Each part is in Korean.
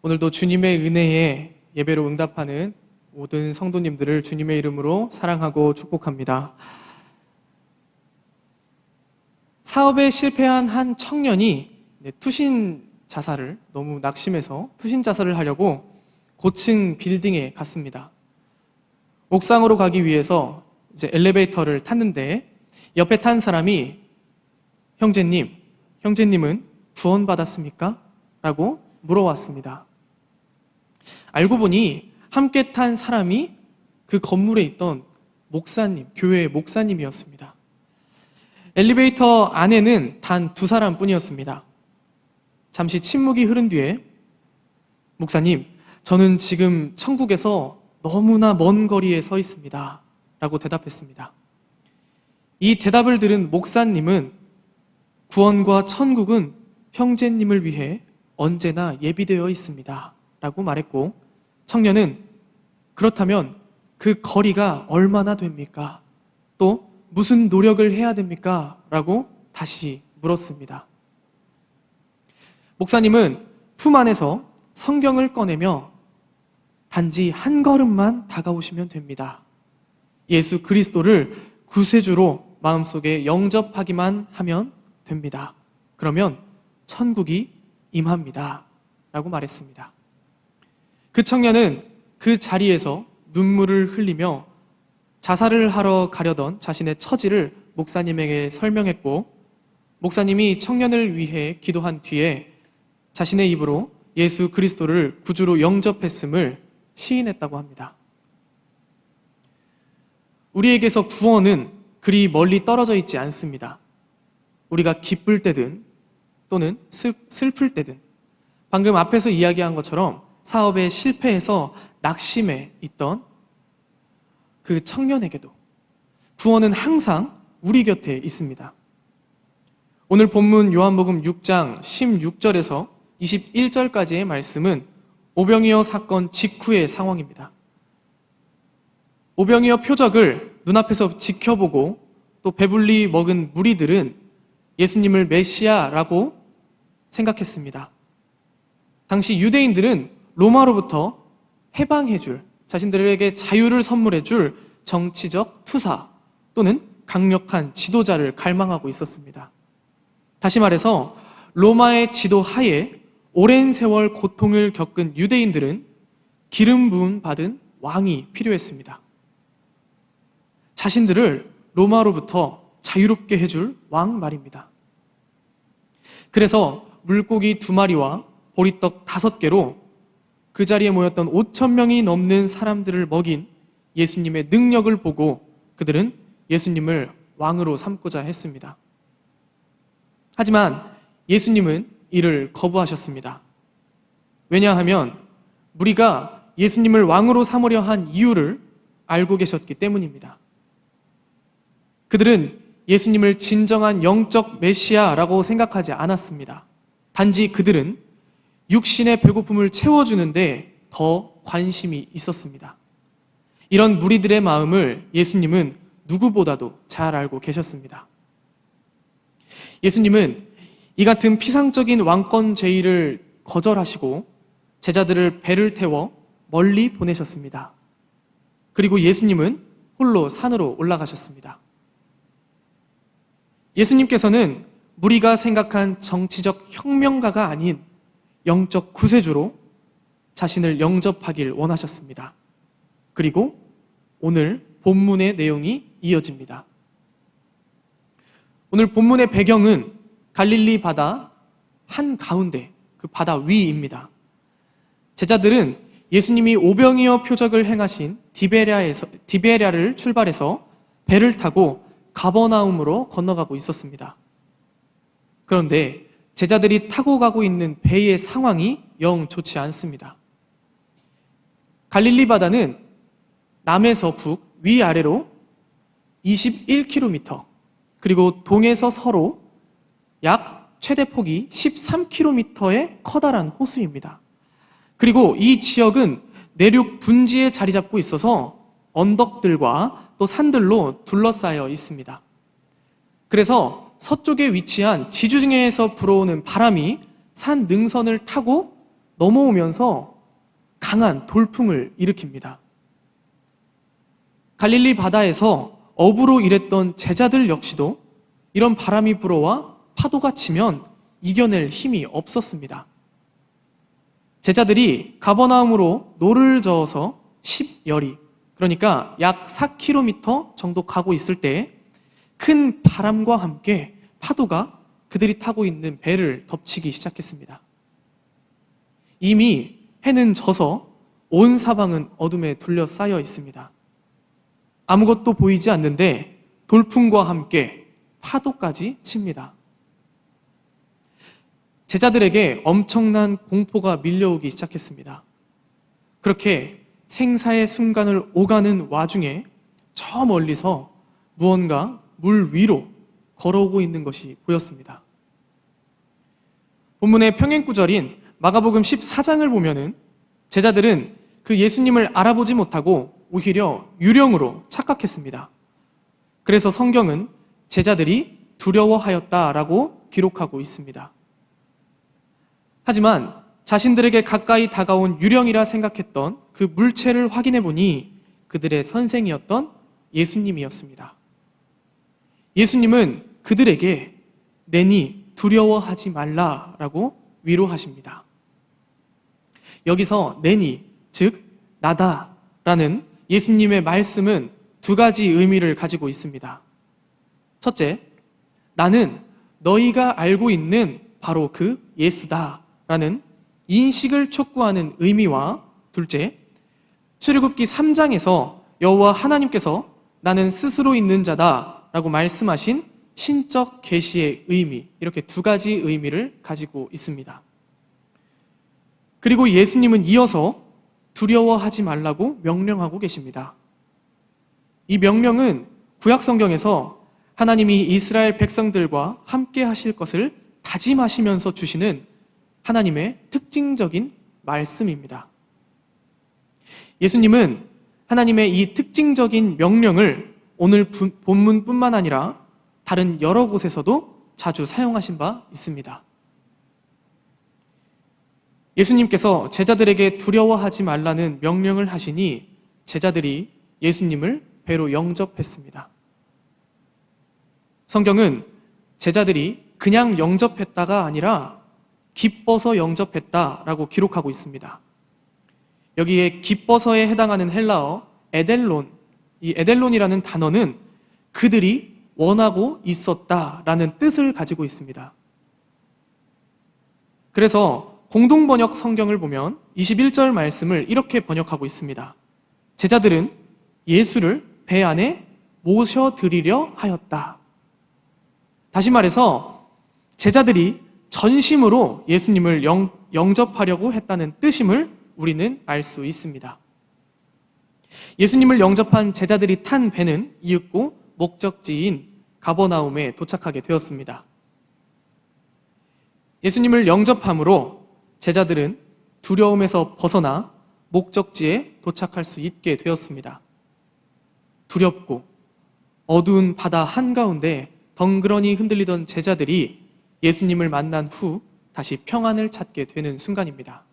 오늘도 주님의 은혜에 예배로 응답하는 모든 성도님들을 주님의 이름으로 사랑하고 축복합니다. 사업에 실패한 한 청년이 투신 자살을 너무 낙심해서 투신 자살을 하려고 고층 빌딩에 갔습니다. 옥상으로 가기 위해서 이제 엘리베이터를 탔는데 옆에 탄 사람이 형제님은 구원받았습니까? 라고 물어왔습니다. 알고 보니 함께 탄 사람이 그 건물에 있던 교회의 목사님이었습니다. 엘리베이터 안에는 단 두 사람뿐이었습니다. 잠시 침묵이 흐른 뒤에 목사님, 저는 지금 천국에서 너무나 먼 거리에 서 있습니다. 라고 대답했습니다. 이 대답을 들은 목사님은 구원과 천국은 형제님을 위해 언제나 예비되어 있습니다. 라고 말했고, 청년은 그렇다면 그 거리가 얼마나 됩니까? 또 무슨 노력을 해야 됩니까? 라고 다시 물었습니다. 목사님은 품 안에서 성경을 꺼내며 단지 한 걸음만 다가오시면 됩니다. 예수 그리스도를 구세주로 마음속에 영접하기만 하면 됩니다. 그러면 천국이 임합니다. 라고 말했습니다. 그 청년은 그 자리에서 눈물을 흘리며 자살을 하러 가려던 자신의 처지를 목사님에게 설명했고, 목사님이 청년을 위해 기도한 뒤에 자신의 입으로 예수 그리스도를 구주로 영접했음을 시인했다고 합니다. 우리에게서 구원은 그리 멀리 떨어져 있지 않습니다. 우리가 기쁠 때든 또는 슬플 때든, 방금 앞에서 이야기한 것처럼 사업에 실패해서 낙심해 있던 그 청년에게도 구원은 항상 우리 곁에 있습니다. 오늘 본문 요한복음 6장 16절에서 21절까지의 말씀은 오병이어 사건 직후의 상황입니다. 오병이어 표적을 눈앞에서 지켜보고 또 배불리 먹은 무리들은 예수님을 메시아라고 생각했습니다. 당시 유대인들은 로마로부터 해방해줄, 자신들에게 자유를 선물해줄 정치적 투사 또는 강력한 지도자를 갈망하고 있었습니다. 다시 말해서 로마의 지도 하에 오랜 세월 고통을 겪은 유대인들은 기름 부음 받은 왕이 필요했습니다. 자신들을 로마로부터 자유롭게 해줄 왕 말입니다. 그래서 물고기 2마리와 보리떡 5개로 그 자리에 모였던 5,000명이 넘는 사람들을 먹인 예수님의 능력을 보고 그들은 예수님을 왕으로 삼고자 했습니다. 하지만 예수님은 이를 거부하셨습니다. 왜냐하면 무리가 예수님을 왕으로 삼으려 한 이유를 알고 계셨기 때문입니다. 그들은 예수님을 진정한 영적 메시아라고 생각하지 않았습니다. 단지 그들은 육신의 배고픔을 채워주는데 더 관심이 있었습니다. 이런 무리들의 마음을 예수님은 누구보다도 잘 알고 계셨습니다. 예수님은 이 같은 피상적인 왕권제의를 거절하시고 제자들을 배를 태워 멀리 보내셨습니다. 그리고 예수님은 홀로 산으로 올라가셨습니다. 예수님께서는 무리가 생각한 정치적 혁명가가 아닌 영적 구세주로 자신을 영접하길 원하셨습니다. 그리고 오늘 본문의 내용이 이어집니다. 오늘 본문의 배경은 갈릴리 바다 한가운데, 그 바다 위입니다. 제자들은 예수님이 오병이어 표적을 행하신 디베랴를 출발해서 배를 타고 가버나움으로 건너가고 있었습니다. 그런데 제자들이 타고 가고 있는 배의 상황이 영 좋지 않습니다. 갈릴리 바다는 남에서 북, 위아래로 21km, 그리고 동에서 서로 약 최대 폭이 13km의 커다란 호수입니다. 그리고 이 지역은 내륙 분지에 자리 잡고 있어서 언덕들과 또 산들로 둘러싸여 있습니다. 그래서 서쪽에 위치한 지중해에서 불어오는 바람이 산 능선을 타고 넘어오면서 강한 돌풍을 일으킵니다. 갈릴리 바다에서 어부로 일했던 제자들 역시도 이런 바람이 불어와 파도가 치면 이겨낼 힘이 없었습니다. 제자들이 가버나움으로 노를 저어서 10여리, 그러니까 약 4km 정도 가고 있을 때 큰 바람과 함께 파도가 그들이 타고 있는 배를 덮치기 시작했습니다. 이미 해는 져서 온 사방은 어둠에 둘러싸여 있습니다. 아무것도 보이지 않는데 돌풍과 함께 파도까지 칩니다. 제자들에게 엄청난 공포가 밀려오기 시작했습니다. 그렇게 생사의 순간을 오가는 와중에 저 멀리서 무언가 물 위로 걸어오고 있는 것이 보였습니다. 본문의 평행구절인 마가복음 14장을 보면은 제자들은 그 예수님을 알아보지 못하고 오히려 유령으로 착각했습니다. 그래서 성경은 제자들이 두려워하였다라고 기록하고 있습니다. 하지만 자신들에게 가까이 다가온 유령이라 생각했던 그 물체를 확인해 보니 그들의 선생이었던 예수님이었습니다. 예수님은 그들에게 내니 두려워하지 말라라고 위로하십니다. 여기서 내니, 즉 나다라는 예수님의 말씀은 두 가지 의미를 가지고 있습니다. 첫째, 나는 너희가 알고 있는 바로 그 예수다라는 인식을 촉구하는 의미와 둘째, 출애굽기 3장에서 여호와 하나님께서 나는 스스로 있는 자다라고 말씀하신 신적 계시의 의미, 이렇게 두 가지 의미를 가지고 있습니다. 그리고 예수님은 이어서 두려워하지 말라고 명령하고 계십니다. 이 명령은 구약 성경에서 하나님이 이스라엘 백성들과 함께 하실 것을 다짐하시면서 주시는 하나님의 특징적인 말씀입니다. 예수님은 하나님의 이 특징적인 명령을 오늘 본문뿐만 아니라 다른 여러 곳에서도 자주 사용하신 바 있습니다. 예수님께서 제자들에게 두려워하지 말라는 명령을 하시니 제자들이 예수님을 배로 영접했습니다. 성경은 제자들이 그냥 영접했다가 아니라 기뻐서 영접했다라고 기록하고 있습니다. 여기에 기뻐서에 해당하는 헬라어 에델론, 이 에델론이라는 단어는 그들이 원하고 있었다라는 뜻을 가지고 있습니다. 그래서 공동번역 성경을 보면 21절 말씀을 이렇게 번역하고 있습니다. 제자들은 예수를 배 안에 모셔드리려 하였다. 다시 말해서 제자들이 전심으로 예수님을 영접하려고 했다는 뜻임을 우리는 알 수 있습니다. 예수님을 영접한 제자들이 탄 배는 이윽고 목적지인 가버나움에 도착하게 되었습니다. 예수님을 영접함으로 제자들은 두려움에서 벗어나 목적지에 도착할 수 있게 되었습니다. 두렵고 어두운 바다 한가운데 덩그러니 흔들리던 제자들이 예수님을 만난 후 다시 평안을 찾게 되는 순간입니다.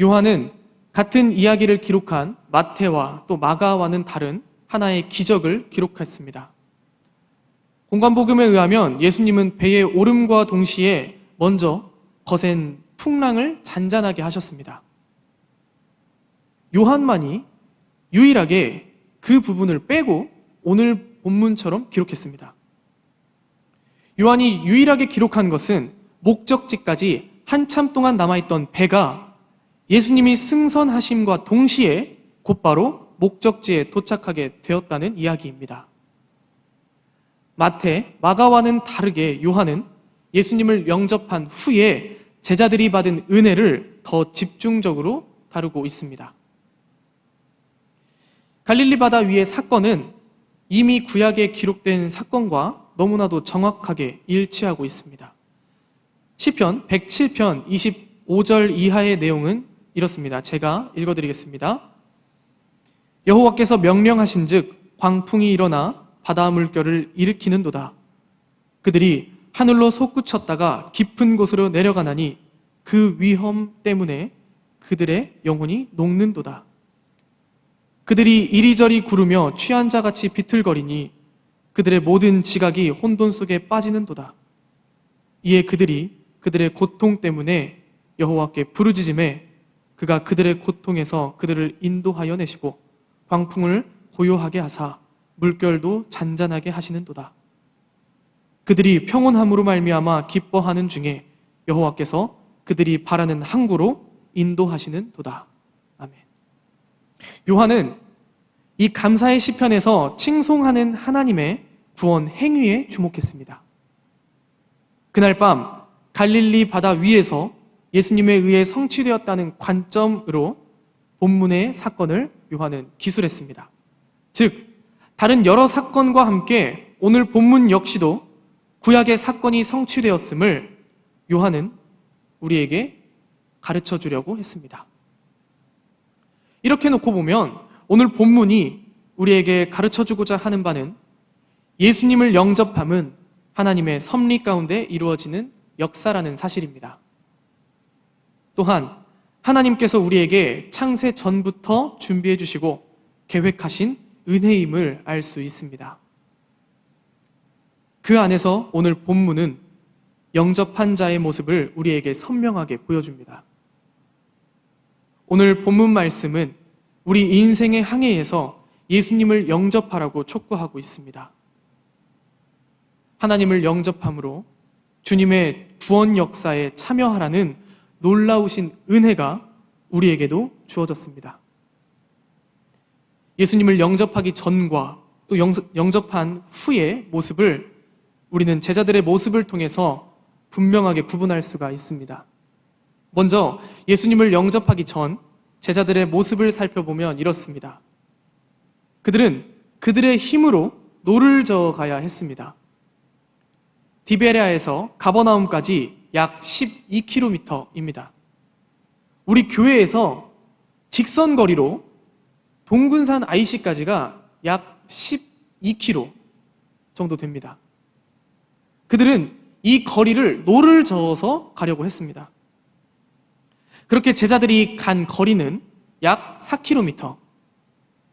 요한은 같은 이야기를 기록한 마태와 또 마가와는 다른 하나의 기적을 기록했습니다. 공관복음에 의하면 예수님은 배에 오름과 동시에 먼저 거센 풍랑을 잔잔하게 하셨습니다. 요한만이 유일하게 그 부분을 빼고 오늘 본문처럼 기록했습니다. 요한이 유일하게 기록한 것은 목적지까지 한참 동안 남아있던 배가 예수님이 승선하심과 동시에 곧바로 목적지에 도착하게 되었다는 이야기입니다. 마태, 마가와는 다르게 요한은 예수님을 영접한 후에 제자들이 받은 은혜를 더 집중적으로 다루고 있습니다. 갈릴리 바다 위의 사건은 이미 구약에 기록된 사건과 너무나도 정확하게 일치하고 있습니다. 시편 107편 25절 이하의 내용은 이렇습니다. 제가 읽어드리겠습니다. 여호와께서 명령하신즉 광풍이 일어나 바다 물결을 일으키는도다. 그들이 하늘로 솟구쳤다가 깊은 곳으로 내려가나니 그 위험 때문에 그들의 영혼이 녹는도다. 그들이 이리저리 구르며 취한 자같이 비틀거리니 그들의 모든 지각이 혼돈 속에 빠지는도다. 이에 그들이 그들의 고통 때문에 여호와께 부르짖음에 그가 그들의 고통에서 그들을 인도하여 내시고 광풍을 고요하게 하사 물결도 잔잔하게 하시는도다. 그들이 평온함으로 말미암아 기뻐하는 중에 여호와께서 그들이 바라는 항구로 인도하시는도다. 아멘. 요한은 이 감사의 시편에서 칭송하는 하나님의 구원 행위에 주목했습니다. 그날 밤 갈릴리 바다 위에서 예수님에 의해 성취되었다는 관점으로 본문의 사건을 요한은 기술했습니다. 즉, 다른 여러 사건과 함께 오늘 본문 역시도 구약의 사건이 성취되었음을 요한은 우리에게 가르쳐 주려고 했습니다. 이렇게 놓고 보면 오늘 본문이 우리에게 가르쳐 주고자 하는 바는 예수님을 영접함은 하나님의 섭리 가운데 이루어지는 역사라는 사실입니다. 또한 하나님께서 우리에게 창세 전부터 준비해 주시고 계획하신 은혜임을 알 수 있습니다. 그 안에서 오늘 본문은 영접한 자의 모습을 우리에게 선명하게 보여줍니다. 오늘 본문 말씀은 우리 인생의 항해에서 예수님을 영접하라고 촉구하고 있습니다. 하나님을 영접함으로 주님의 구원 역사에 참여하라는 놀라우신 은혜가 우리에게도 주어졌습니다. 예수님을 영접하기 전과 또 영접한 후의 모습을 우리는 제자들의 모습을 통해서 분명하게 구분할 수가 있습니다. 먼저 예수님을 영접하기 전 제자들의 모습을 살펴보면 이렇습니다. 그들은 그들의 힘으로 노를 저어 가야 했습니다. 디베랴에서 가버나움까지 약 12km입니다. 우리 교회에서 직선 거리로 동군산 IC까지가 약 12km 정도 됩니다. 그들은 이 거리를 노를 저어서 가려고 했습니다. 그렇게 제자들이 간 거리는 약 4km.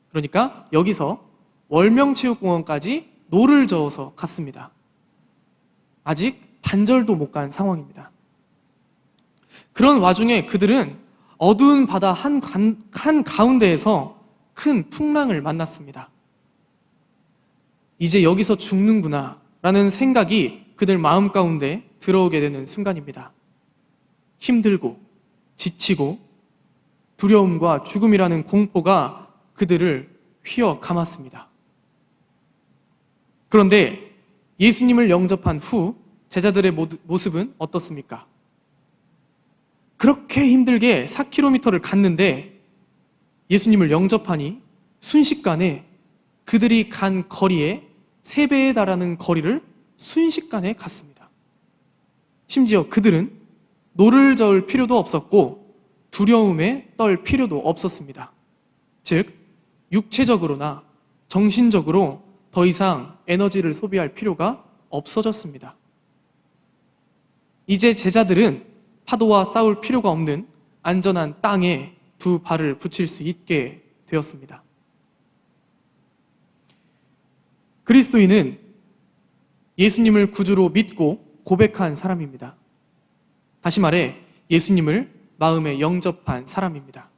그러니까 여기서 월명체육공원까지 노를 저어서 갔습니다. 아직 반절도 못 간 상황입니다. 그런 와중에 그들은 어두운 바다 한 가운데에서 큰 풍랑을 만났습니다. 이제 여기서 죽는구나 라는 생각이 그들 마음 가운데 들어오게 되는 순간입니다. 힘들고 지치고 두려움과 죽음이라는 공포가 그들을 휘어 감았습니다. 그런데 예수님을 영접한 후 제자들의 모습은 어떻습니까? 그렇게 힘들게 4km를 갔는데 예수님을 영접하니 순식간에 그들이 간 거리에 3배에 달하는 거리를 순식간에 갔습니다. 심지어 그들은 노를 저을 필요도 없었고 두려움에 떨 필요도 없었습니다. 즉, 육체적으로나 정신적으로 더 이상 에너지를 소비할 필요가 없어졌습니다. 이제 제자들은 파도와 싸울 필요가 없는 안전한 땅에 두 발을 붙일 수 있게 되었습니다. 그리스도인은 예수님을 구주로 믿고 고백한 사람입니다. 다시 말해 예수님을 마음에 영접한 사람입니다.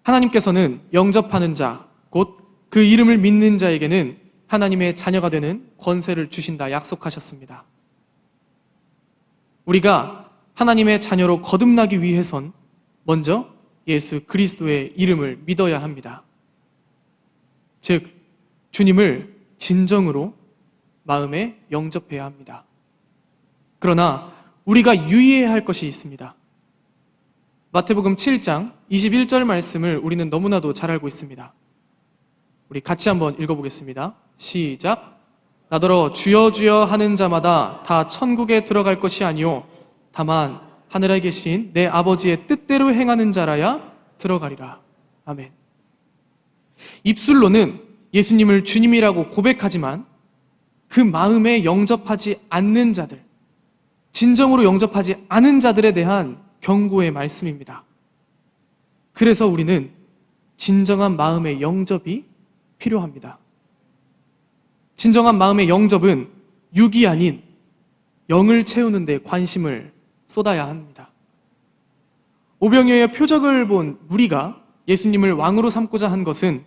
하나님께서는 영접하는 자, 곧 그 이름을 믿는 자에게는 하나님의 자녀가 되는 권세를 주신다 약속하셨습니다. 우리가 하나님의 자녀로 거듭나기 위해선 먼저 예수 그리스도의 이름을 믿어야 합니다. 즉, 주님을 진정으로 마음에 영접해야 합니다. 그러나 우리가 유의해야 할 것이 있습니다. 마태복음 7장 21절 말씀을 우리는 너무나도 잘 알고 있습니다. 우리 같이 한번 읽어보겠습니다. 시작. 나더러 주여 주여 하는 자마다 다 천국에 들어갈 것이 아니요 다만 하늘에 계신 내 아버지의 뜻대로 행하는 자라야 들어가리라. 아멘. 입술로는 예수님을 주님이라고 고백하지만 그 마음에 영접하지 않는 자들, 진정으로 영접하지 않은 자들에 대한 경고의 말씀입니다. 그래서 우리는 진정한 마음의 영접이 필요합니다. 진정한 마음의 영접은 육이 아닌 영을 채우는 데 관심을 쏟아야 합니다. 오병이어의 표적을 본 무리가 예수님을 왕으로 삼고자 한 것은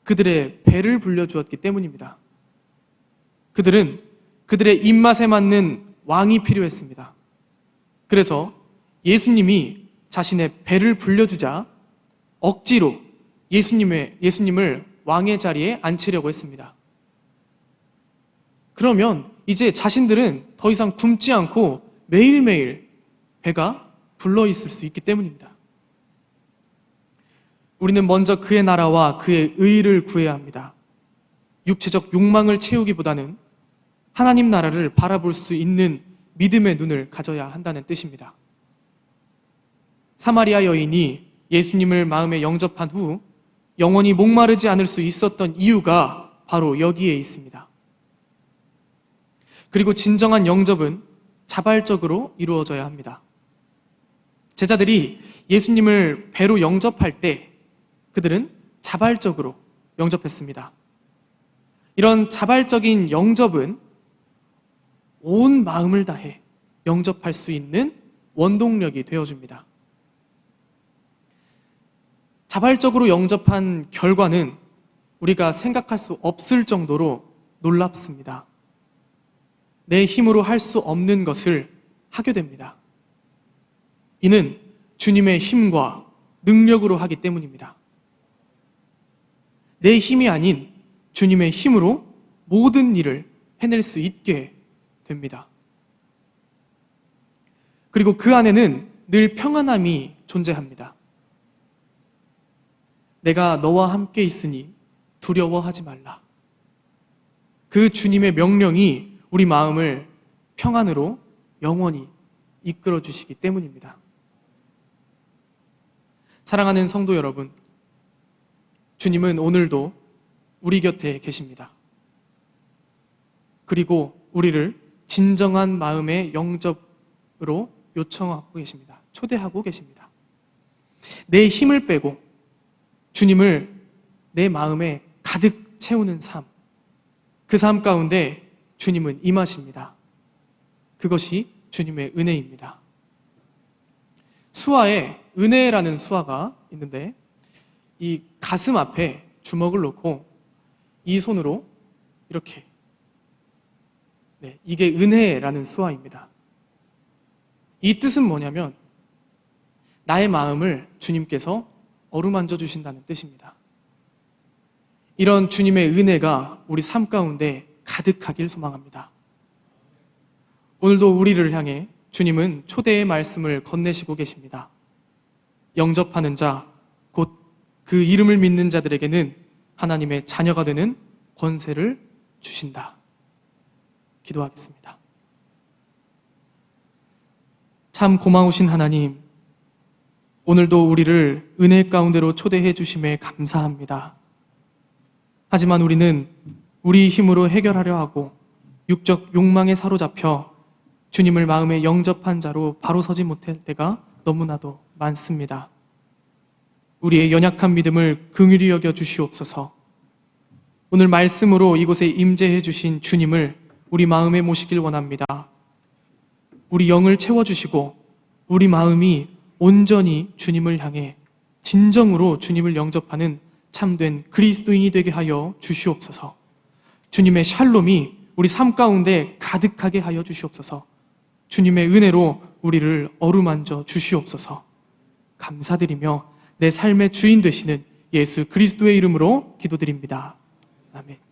그들의 배를 불려주었기 때문입니다. 그들은 그들의 입맛에 맞는 왕이 필요했습니다. 그래서 예수님이 자신의 배를 불려주자 억지로 예수님을 왕의 자리에 앉히려고 했습니다. 그러면 이제 자신들은 더 이상 굶지 않고 매일매일 배가 불러 있을 수 있기 때문입니다. 우리는 먼저 그의 나라와 그의 의를 구해야 합니다. 육체적 욕망을 채우기보다는 하나님 나라를 바라볼 수 있는 믿음의 눈을 가져야 한다는 뜻입니다. 사마리아 여인이 예수님을 마음에 영접한 후 영원히 목마르지 않을 수 있었던 이유가 바로 여기에 있습니다. 그리고 진정한 영접은 자발적으로 이루어져야 합니다. 제자들이 예수님을 배로 영접할 때 그들은 자발적으로 영접했습니다. 이런 자발적인 영접은 온 마음을 다해 영접할 수 있는 원동력이 되어줍니다. 자발적으로 영접한 결과는 우리가 생각할 수 없을 정도로 놀랍습니다. 내 힘으로 할 수 없는 것을 하게 됩니다. 이는 주님의 힘과 능력으로 하기 때문입니다. 내 힘이 아닌 주님의 힘으로 모든 일을 해낼 수 있게 됩니다. 그리고 그 안에는 늘 평안함이 존재합니다. 내가 너와 함께 있으니 두려워하지 말라. 그 주님의 명령이 우리 마음을 평안으로 영원히 이끌어 주시기 때문입니다. 사랑하는 성도 여러분, 주님은 오늘도 우리 곁에 계십니다. 그리고 우리를 진정한 마음의 영접으로 요청하고 계십니다. 초대하고 계십니다. 내 힘을 빼고 주님을 내 마음에 가득 채우는 삶, 그 삶 가운데 주님은 임하십니다. 그것이 주님의 은혜입니다. 수화에 은혜라는 수화가 있는데 이 가슴 앞에 주먹을 놓고 이 손으로 이렇게, 이게 은혜라는 수화입니다. 이 뜻은 뭐냐면 나의 마음을 주님께서 어루만져 주신다는 뜻입니다. 이런 주님의 은혜가 우리 삶 가운데 가득하길 소망합니다. 오늘도 우리를 향해 주님은 초대의 말씀을 건네시고 계십니다. 영접하는 자, 곧 그 이름을 믿는 자들에게는 하나님의 자녀가 되는 권세를 주신다. 기도하겠습니다. 참 고마우신 하나님, 오늘도 우리를 은혜 가운데로 초대해 주심에 감사합니다. 하지만 우리는 우리 힘으로 해결하려 하고 육적 욕망에 사로잡혀 주님을 마음에 영접한 자로 바로 서지 못할 때가 너무나도 많습니다. 우리의 연약한 믿음을 긍휼히 여겨 주시옵소서. 오늘 말씀으로 이곳에 임재해 주신 주님을 우리 마음에 모시길 원합니다. 우리 영을 채워주시고 우리 마음이 온전히 주님을 향해 진정으로 주님을 영접하는 참된 그리스도인이 되게 하여 주시옵소서. 주님의 샬롬이 우리 삶 가운데 가득하게 하여 주시옵소서. 주님의 은혜로 우리를 어루만져 주시옵소서. 감사드리며 내 삶의 주인 되시는 예수 그리스도의 이름으로 기도드립니다. 아멘.